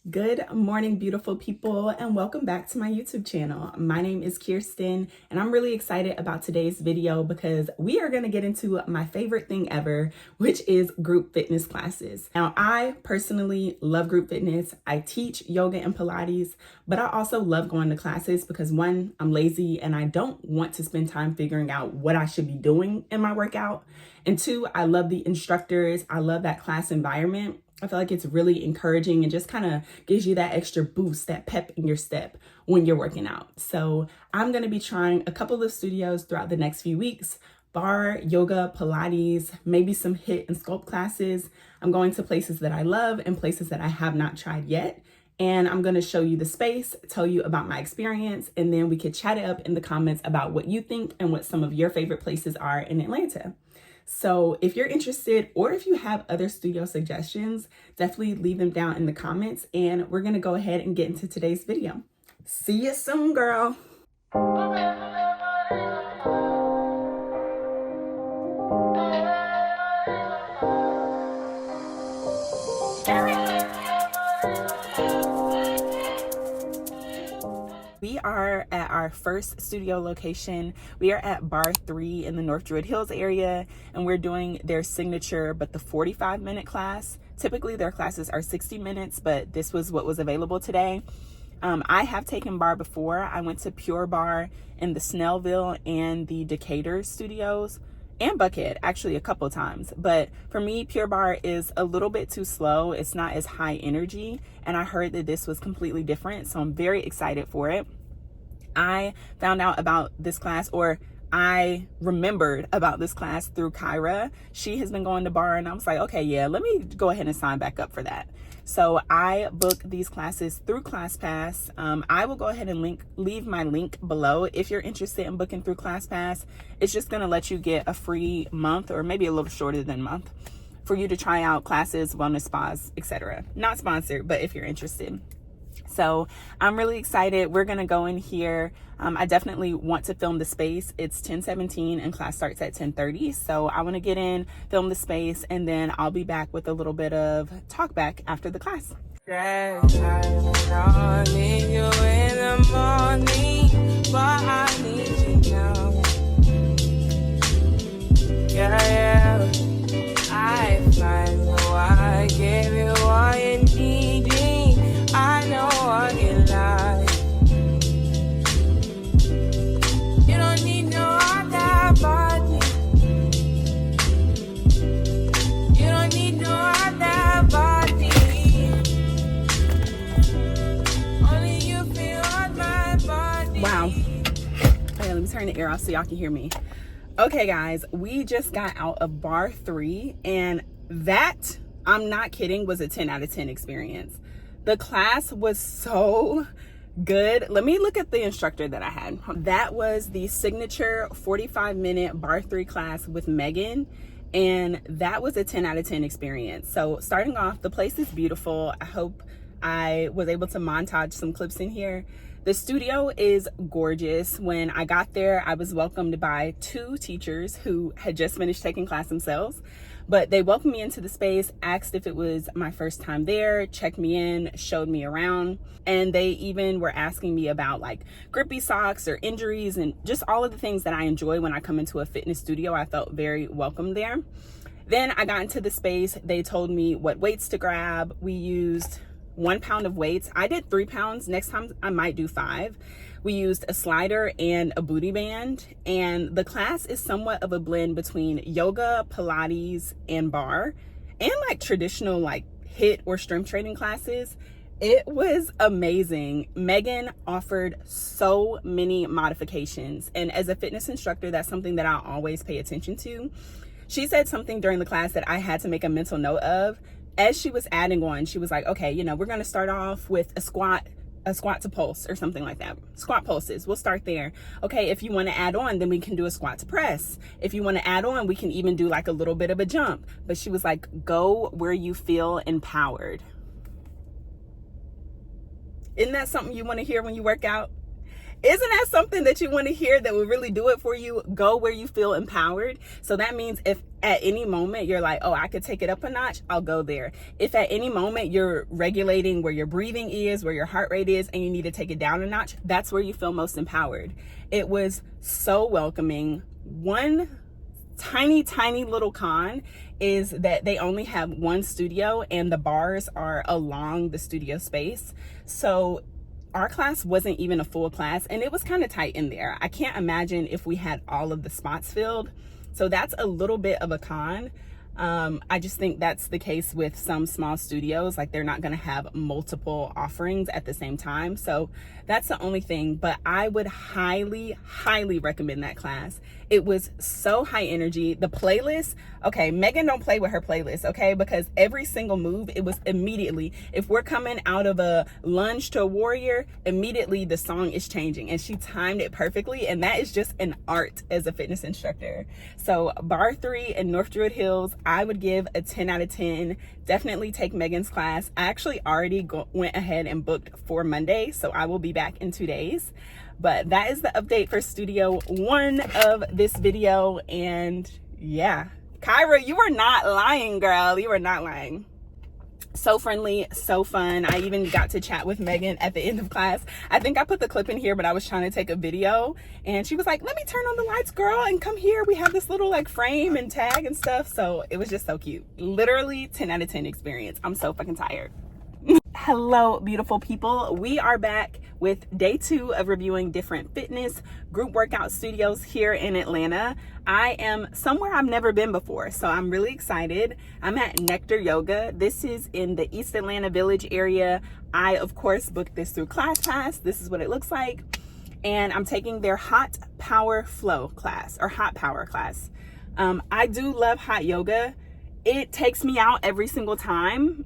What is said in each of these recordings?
Good morning, beautiful people, and welcome back to my YouTube channel. My name is Kirsten, and I'm really excited about today's video because we are going to get into my favorite thing ever, which is group fitness classes. Now, I personally love group fitness. I teach yoga and Pilates, but I also love going to classes because one, I'm lazy and I don't want to spend time figuring out what I should be doing in my workout. And two, I love the instructors. I love that class environment. I feel like it's really encouraging and just kind of gives you that extra boost, that pep in your step when you're working out. So I'm going to be trying a couple of studios throughout the next few weeks: barre, yoga, Pilates, maybe some HIIT and sculpt classes. I'm going to places that I love and places that I have not tried yet. And I'm going to show you the space, tell you about my experience, and then we could chat it up in the comments about what you think and what some of your favorite places are in Atlanta. So if you're interested, or if you have other studio suggestions, definitely leave them down in the comments, and we're gonna go ahead and get into today's video. See you soon, girl. We are at our first studio location. We are at Bar 3 in the North Druid Hills area, and we're doing their signature, but the 45-minute class. Typically their classes are 60 minutes, but this was what was available today. I have taken barre before. I went to Pure Barre in the Snellville and the Decatur studios, and Buckhead actually a couple times. But for me, Pure Barre is a little bit too slow. It's not as high energy, and I heard that this was completely different, so I'm very excited for it. I found out about this class, or I remembered about this class through Kyra. She has been going to barre, and I was like, okay, yeah, let me go ahead and sign back up for that. So I booked these classes through ClassPass. I will go ahead and leave my link below if you're interested in booking through ClassPass. It's just going to let you get a free month, or maybe a little shorter than a month, for you to try out classes, wellness spas, etc. Not sponsored, but if you're interested. So I'm really excited. We're going to go in here. I definitely want to film the space. It's 10:17 and class starts at 10:30. So I want to get in, film the space, and then I'll be back with a little bit of talk back after the class. Yeah, I need you in the morning, but I need you now. Yeah, I find why I gave you all you need. I know what you like. You don't need no other body. You don't need no other body. Only you feel on my body. Wow. Okay, let me turn the air off so y'all can hear me. Okay, guys, we just got out of Bar 3, and that, I'm not kidding, was a 10 out of 10 experience. The class was so good. Let me look at the instructor that I had. That was the signature 45-minute Bar 3 class with Megan, and that was a 10 out of 10 experience. So starting off, the place is beautiful. I hope I was able to montage some clips in here. The studio is gorgeous. When I got there, I was welcomed by two teachers who had just finished taking class themselves. But they welcomed me into the space, asked if it was my first time there, checked me in, showed me around. And they even were asking me about like grippy socks or injuries and just all of the things that I enjoy when I come into a fitness studio. I felt very welcome there. Then I got into the space. They told me what weights to grab. We used 1 pound of weights. I did 3 pounds. Next time I might do 5. We used a slider and a booty band, and the class is somewhat of a blend between yoga, Pilates, and barre, and like traditional like HIIT or strength training classes. It was amazing. Megan offered so many modifications, and as a fitness instructor, that's something that I always pay attention to. She said something during the class that I had to make a mental note of. As she was adding on, she was like, okay, we're going to start off with a squat to pulse or something like that. Squat pulses, we'll start there. Okay, if you want to add on, then we can do a squat to press. If you want to add on, we can even do like a little bit of a jump. But she was like, go where you feel empowered. Isn't that something you want to hear when you work out? Isn't that something that you want to hear that will really do it for you? Go where you feel empowered. So that means if at any moment you're like, oh, I could take it up a notch, I'll go there. If at any moment you're regulating where your breathing is, where your heart rate is, and you need to take it down a notch, that's where you feel most empowered. It was so welcoming. One tiny little con is that they only have one studio and the bars are along the studio space. So our class wasn't even a full class and it was kind of tight in there. I can't imagine if we had all of the spots filled. So that's a little bit of a con. I just think that's the case with some small studios. Like, they're not going to have multiple offerings at the same time. So that's the only thing, but I would highly recommend that class. It was so high energy. The playlist, okay, Megan don't play with her playlist, okay? Because every single move, it was immediately, if we're coming out of a lunge to a warrior, immediately the song is changing, and she timed it perfectly. And that is just an art as a fitness instructor. So Bar 3 in North Druid Hills, I would give a 10 out of 10. Definitely take Megan's class. I actually already went ahead and booked for Monday, so I will be back in 2 days. But that is the update for Studio 1 of this video. And yeah, Kyra, you were not lying, girl. You were not lying. So friendly, so fun. I even got to chat with Megan at the end of class. I think I put the clip in here, but I was trying to take a video and she was like, let me turn on the lights, girl, and come here. We have this little like frame and tag and stuff. So it was just so cute. Literally 10 out of 10 experience. I'm so fucking tired. Hello, beautiful people. We are back with day 2 of reviewing different fitness group workout studios here in Atlanta. I am somewhere I've never been before, so I'm really excited. I'm at Nectar Yoga. This is in the East Atlanta Village area. I, of course, booked this through ClassPass. This is what it looks like. And I'm taking their Hot Power Flow class, or Hot Power class. I do love hot yoga. It takes me out every single time.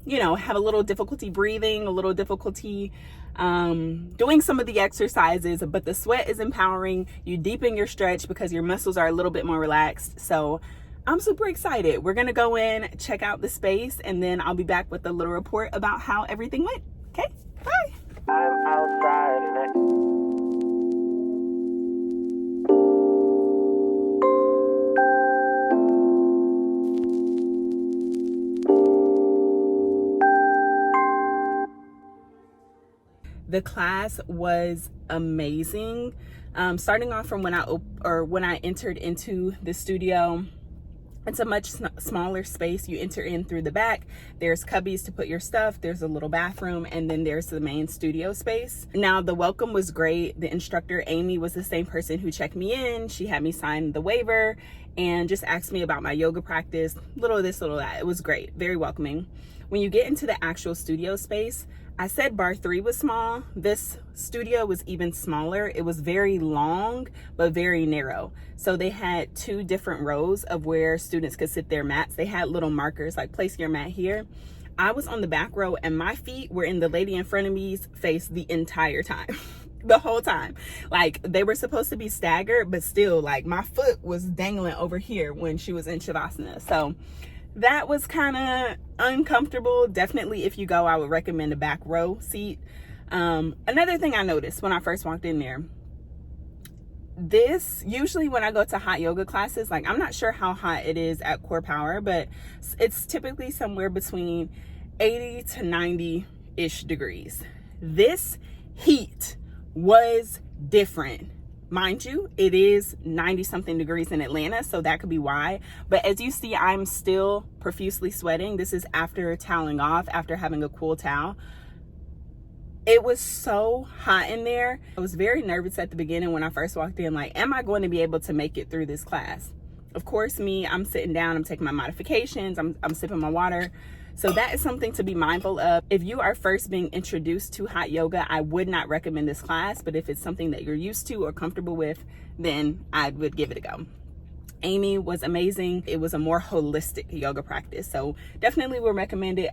You know, have a little difficulty breathing, a little difficulty doing some of the exercises, but the sweat is empowering. You deepen your stretch because your muscles are a little bit more relaxed. So I'm super excited. We're gonna go in, check out the space, and then I'll be back with a little report about how everything went. Okay, bye. I'm outside The class was amazing. Starting off from when I entered into the studio, it's a much smaller space. You enter in through the back. There's cubbies to put your stuff. There's a little bathroom, and then there's the main studio space. Now, the welcome was great. The instructor, Amy, was the same person who checked me in. She had me sign the waiver and just asked me about my yoga practice, little of this, little of that. It was great, very welcoming. When you get into the actual studio space, I said Bar 3 was small. This studio was even smaller. It was very long, but very narrow. So they had 2 different rows of where students could sit their mats. They had little markers like place your mat here. I was on the back row and my feet were in the lady in front of me's face the entire time. The whole time. Like, they were supposed to be staggered, but still, like, my foot was dangling over here when she was in Shavasana. So that was kind of uncomfortable. Definitely, if you go, I would recommend a back row seat. Another thing I noticed when I first walked in there, usually when I go to hot yoga classes, like, I'm not sure how hot it is at Core Power, but it's typically somewhere between 80 to 90-ish degrees. This heat was different. Mind you, it is 90-something degrees in Atlanta, so that could be why. But as you see, I'm still profusely sweating. This is after toweling off, after having a cool towel. It was so hot in there. I was very nervous at the beginning when I first walked in, like, am I going to be able to make it through this class? Of course, I'm sitting down, I'm taking my modifications, I'm sipping my water. So that is something to be mindful of. If you are first being introduced to hot yoga, I would not recommend this class, but if it's something that you're used to or comfortable with, then I would give it a go. Amy was amazing. It was a more holistic yoga practice, so definitely would recommend it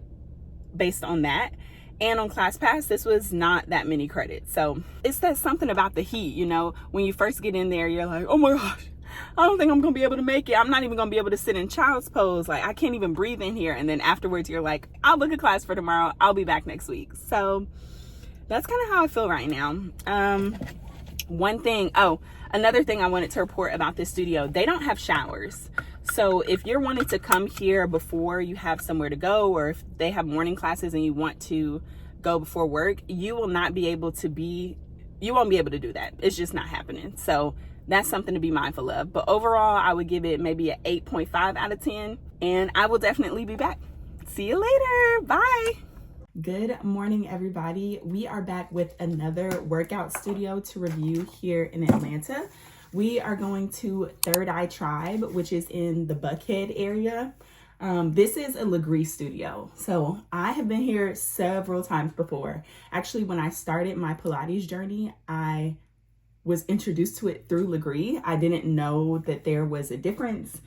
based on that. And on ClassPass, this was not that many credits. So it's that something about the heat, you know, when you first get in there, you're like, oh my gosh, I don't think I'm gonna be able to make it. I'm not even gonna be able to sit in child's pose. Like, I can't even breathe in here. And then afterwards you're like, I'll book a class for tomorrow. I'll be back next week. So that's kind of how I feel right now. Another thing I wanted to report about this studio, they don't have showers. So if you're wanting to come here before you have somewhere to go, or if they have morning classes and you want to go before work, you won't be able to do that. It's just not happening. So that's something to be mindful of. But overall, I would give it maybe an 8.5 out of 10, and I will definitely be back. See you later. Bye. Good morning, everybody. We are back with another workout studio to review here in Atlanta. We are going to Third Eye Tribe, which is in the Buckhead area. This is a Lree studio. So I have been here several times before. Actually, when I started my Pilates journey, I was introduced to it through Lree. I didn't know that there was a difference.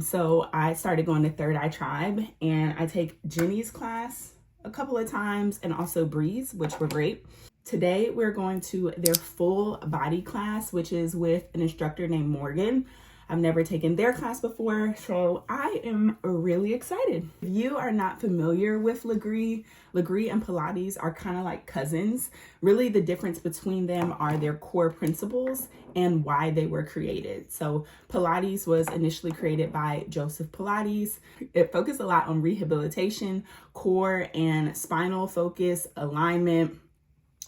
So I started going to Third Eye Tribe, and I take Jenny's class a couple of times, and also Bree's, which were great. Today we're going to their full body class, which is with an instructor named Morgan. I've never taken their class before, so I am really excited. If you are not familiar with Lree and Pilates are kind of like cousins. Really, the difference between them are their core principles and why they were created. So Pilates was initially created by Joseph Pilates. It focused a lot on rehabilitation, core and spinal focus, alignment,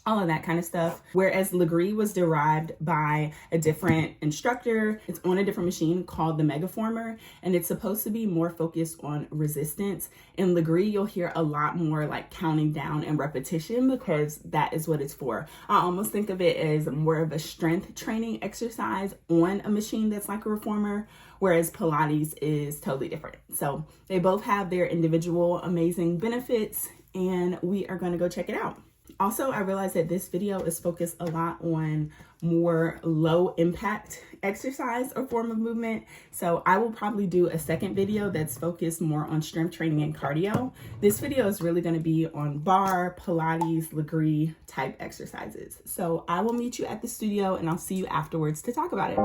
all of that kind of stuff. Whereas Lree was derived by a different instructor. It's on a different machine called the Megaformer, and it's supposed to be more focused on resistance. In Lree, you'll hear a lot more like counting down and repetition, because that is what it's for. I almost think of it as more of a strength training exercise on a machine that's like a reformer, whereas Pilates is totally different. So they both have their individual amazing benefits, and we are going to go check it out. Also, I realized that this video is focused a lot on more low impact exercise or form of movement. So I will probably do a second video that's focused more on strength training and cardio. This video is really going to be on barre, Pilates, Lree type exercises. So I will meet you at the studio, and I'll see you afterwards to talk about it.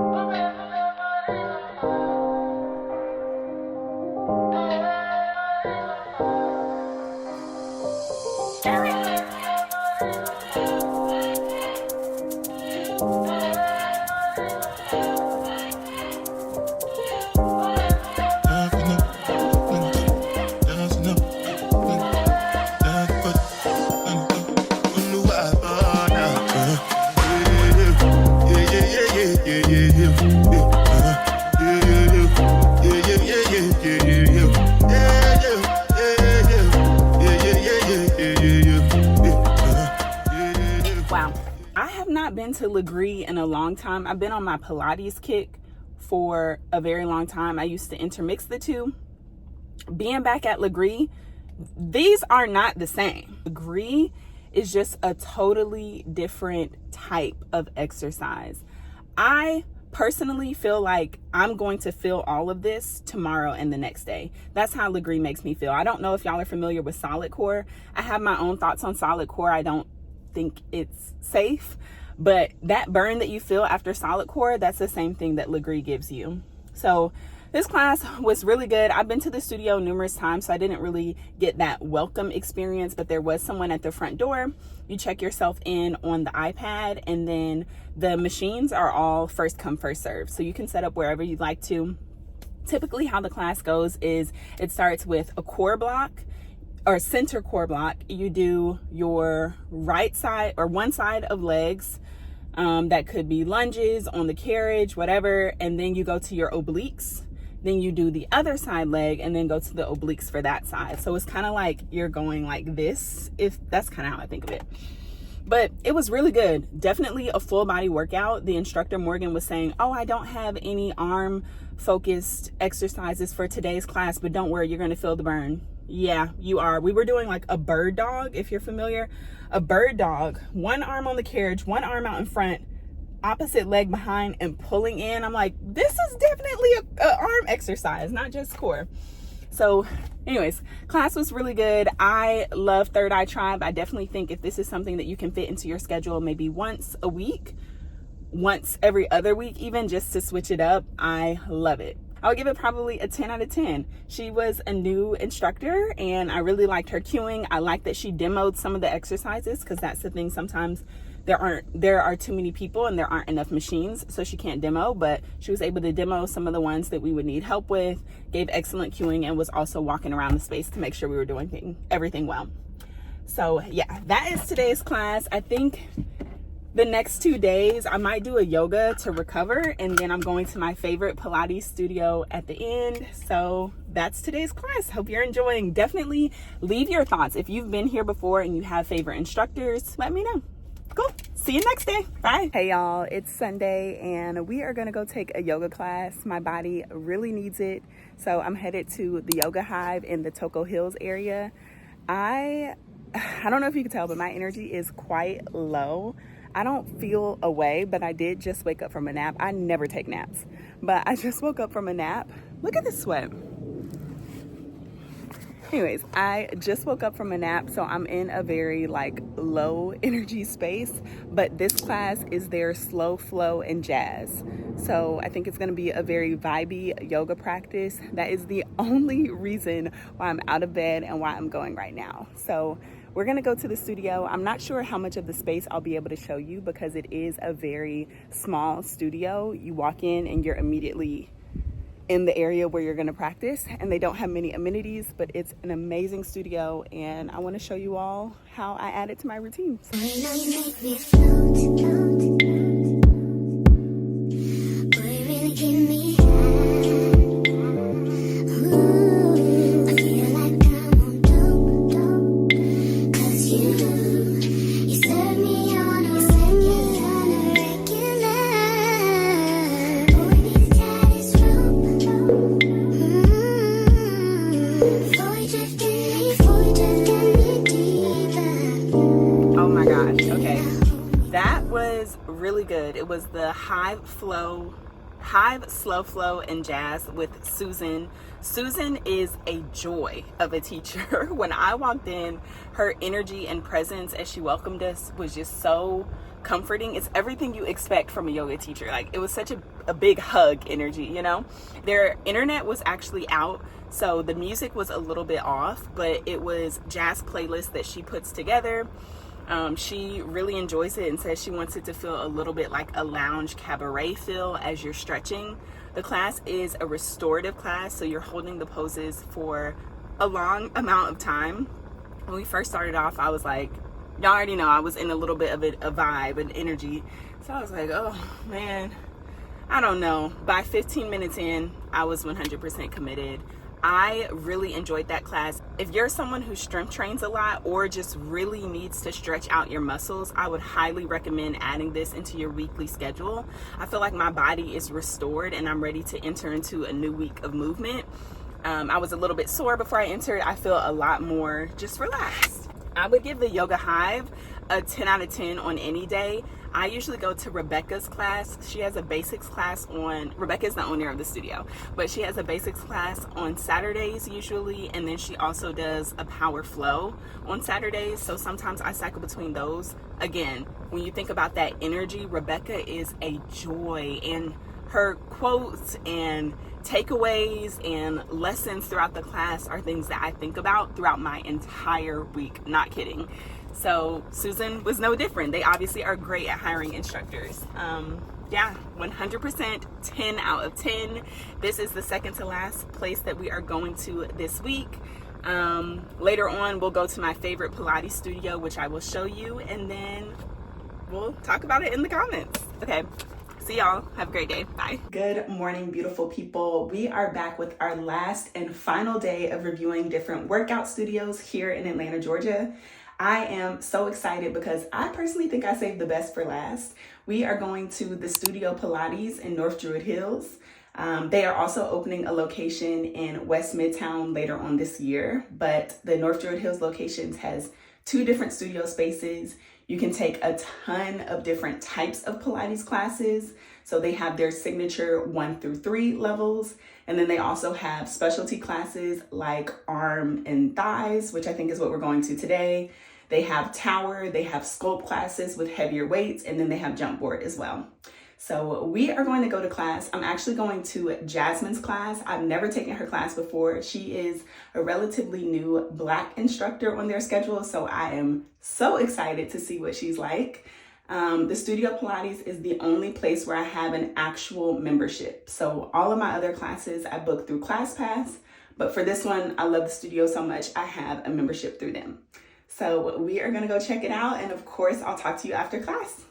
Wow, I have not been to Lree in a long time. I've been on my Pilates kick for a very long time. I used to intermix the two. Being back at Lree, these are not the same. Lree is just a totally different type of exercise. I personally feel like I'm going to feel all of this tomorrow and the next day. That's how Lree makes me feel. I don't know if y'all are familiar with solid core. I have my own thoughts on solid core. I don't think it's safe, but that burn that you feel after solid core, that's the same thing that Lree gives you. So this class was really good. I've been to the studio numerous times, so I didn't really get that welcome experience, but there was someone at the front door. You check yourself in on the iPad, and then the machines are all first come, first serve. So you can set up wherever you'd like to. Typically how the class goes is it starts with a core block, or center core block. You do your right side or one side of legs. That could be lunges on the carriage, whatever. And then you go to your obliques. Then you do the other side leg, and then go to the obliques for that side. So it's kind of like you're going like this, if that's kind of how I think of it. But it was really good. Definitely a full body workout. The instructor Morgan was saying, oh, I don't have any arm focused exercises for today's class, but don't worry, you're going to feel the burn. Yeah, you are. We were doing like a bird dog, if you're familiar. A bird dog, one arm on the carriage, one arm out in front, opposite leg behind, and pulling in. I'm like, this is definitely a arm exercise, not just core. So anyways, class was really good. I love Third Eye Tribe. I definitely think if this is something that you can fit into your schedule, maybe once a week, once every other week, even, just to switch it up, I love it. I would give it probably a 10 out of 10. She was a new instructor and I really liked her cueing. I like that she demoed some of the exercises, because that's the thing, sometimes there are too many people and there aren't enough machines, so she can't demo, but she was able to demo some of the ones that we would need help with, gave excellent cueing, and was also walking around the space to make sure we were doing everything well. So yeah, that is today's class. I think the next 2 days I might do a yoga to recover, and then I'm going to my favorite Pilates studio at the end. So that's today's class. Hope you're enjoying. Definitely leave your thoughts. If you've been here before and you have favorite instructors, let me know. Cool. See you next day. Bye. Hey y'all, it's Sunday and we are gonna go take a yoga class. My body really needs it. So I'm headed to the Yoga Hive in the Toco Hills area. I don't know if you can tell, but my energy is quite low. I don't feel away, but I did just wake up from a nap. I never take naps, but I just woke up from a nap. Look at this sweat. Anyways, I just woke up from a nap, so I'm in a very low energy space, but this class is their slow flow and jazz. So I think it's gonna be a very vibey yoga practice. That is the only reason why I'm out of bed and why I'm going right now. So we're gonna go to the studio. I'm not sure how much of the space I'll be able to show you because it is a very small studio. You walk in and you're immediately in the area where you're gonna practice, and they don't have many amenities, but it's an amazing studio and I wanna show you all how I add it to my routine. Really good. It was the Hive Slow Flow and Jazz with Susan. Susan is a joy of a teacher. When I walked in, her energy and presence as she welcomed us was just so comforting. It's everything you expect from a yoga teacher. It was such a big hug energy, you know? Their internet was actually out, so the music was a little bit off, but it was jazz playlists that she puts together. She really enjoys it and says she wants it to feel a little bit like a lounge cabaret feel as you're stretching. The class is a restorative class, so you're holding the poses for a long amount of time. When we first started off, I was like, y'all already know I was in a little bit of a vibe and energy. So I was like, oh man, I don't know. By 15 minutes in, I was 100% committed. I really enjoyed that class. If you're someone who strength trains a lot or just really needs to stretch out your muscles, I would highly recommend adding this into your weekly schedule. I feel like my body is restored and I'm ready to enter into a new week of movement. I was a little bit sore before I entered. I feel a lot more just relaxed. I would give the Yoga Hive a 10 out of 10 on any day. I usually go to Rebecca's class. She has a basics class on, Rebecca's the owner of the studio, but she has a basics class on Saturdays usually, and then she also does a power flow on Saturdays, so sometimes I cycle between those. Again, when you think about that energy, Rebecca is a joy, and her quotes and takeaways and lessons throughout the class are things that I think about throughout my entire week, not kidding. So Susan was no different. They obviously are great at hiring instructors. Yeah, 100% 10 out of 10. This is the second to last place that we are going to this week. Later on, we'll go to my favorite Pilates studio, which I will show you, and then we'll talk about it in the comments. Okay, see y'all. Have a great day. Bye. Good morning, beautiful people. We are back with our last and final day of reviewing different workout studios here in Atlanta, Georgia. I am so excited because I personally think I saved the best for last. We are going to the Studio Pilates in North Druid Hills. They are also opening a location in West Midtown later on this year, but the North Druid Hills locations has 2 different studio spaces. You can take a ton of different types of Pilates classes. So they have their signature 1 through 3 levels. And then they also have specialty classes like arm and thighs, which I think is what we're going to today. They have tower, they have sculpt classes with heavier weights, and then they have jump board as well. So we are going to go to class. I'm actually going to Jasmine's class. I've never taken her class before. She is a relatively new Black instructor on their schedule, so I am so excited to see what she's like. The Studio Pilates is the only place where I have an actual membership. So all of my other classes I book through ClassPass, but for this one, I love the studio so much, I have a membership through them. So we are gonna go check it out, and of course, I'll talk to you after class.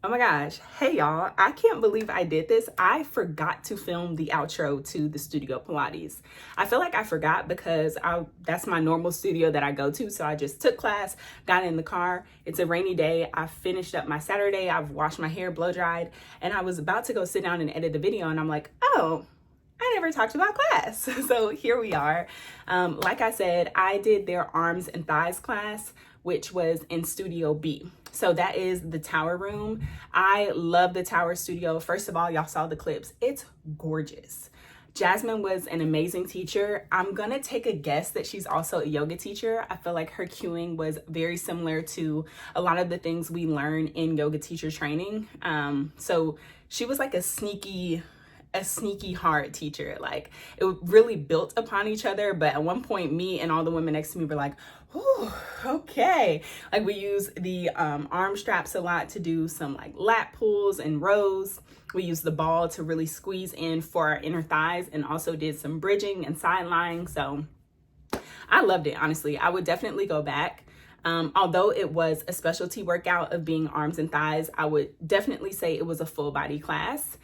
Oh my gosh, hey y'all, I can't believe I did this. I forgot to film the outro to the Studio Pilates. I feel like I forgot because that's my normal studio that I go to. So I just took class, got in the car. It's a rainy day. I finished up my Saturday. I've washed my hair, blow dried, and I was about to go sit down and edit the video. And I'm like, oh, I never talked about class. So here we are. Like I said, I did their arms and thighs class, which was in Studio B. So that is the tower room. I love the tower studio. First of all, y'all saw the clips. It's gorgeous. Jasmine was an amazing teacher. I'm gonna take a guess that she's also a yoga teacher. I feel like her cueing was very similar to a lot of the things we learn in yoga teacher training. So she was like a sneaky hard teacher. Like, it really built upon each other, but at one point me and all the women next to me were like, ooh, okay. Like, we use the arm straps a lot to do some like lat pulls and rows. We used the ball to really squeeze in for our inner thighs, and also did some bridging and side lying. So I loved it, honestly. I would definitely go back. Although it was a specialty workout of being arms and thighs, I would definitely say it was a full body class.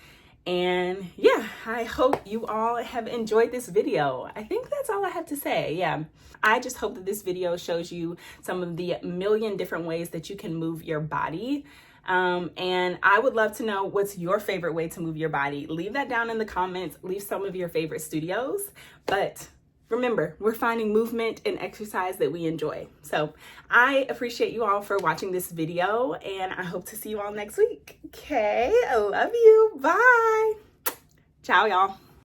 And yeah, I hope you all have enjoyed this video. I think that's all I have to say. Yeah, I just hope that this video shows you some of the million different ways that you can move your body. And I would love to know, what's your favorite way to move your body? Leave that down in the comments. Leave some of your favorite studios. But remember, we're finding movement and exercise that we enjoy. So I appreciate you all for watching this video, and I hope to see you all next week. Okay, I love you. Bye. Ciao, y'all.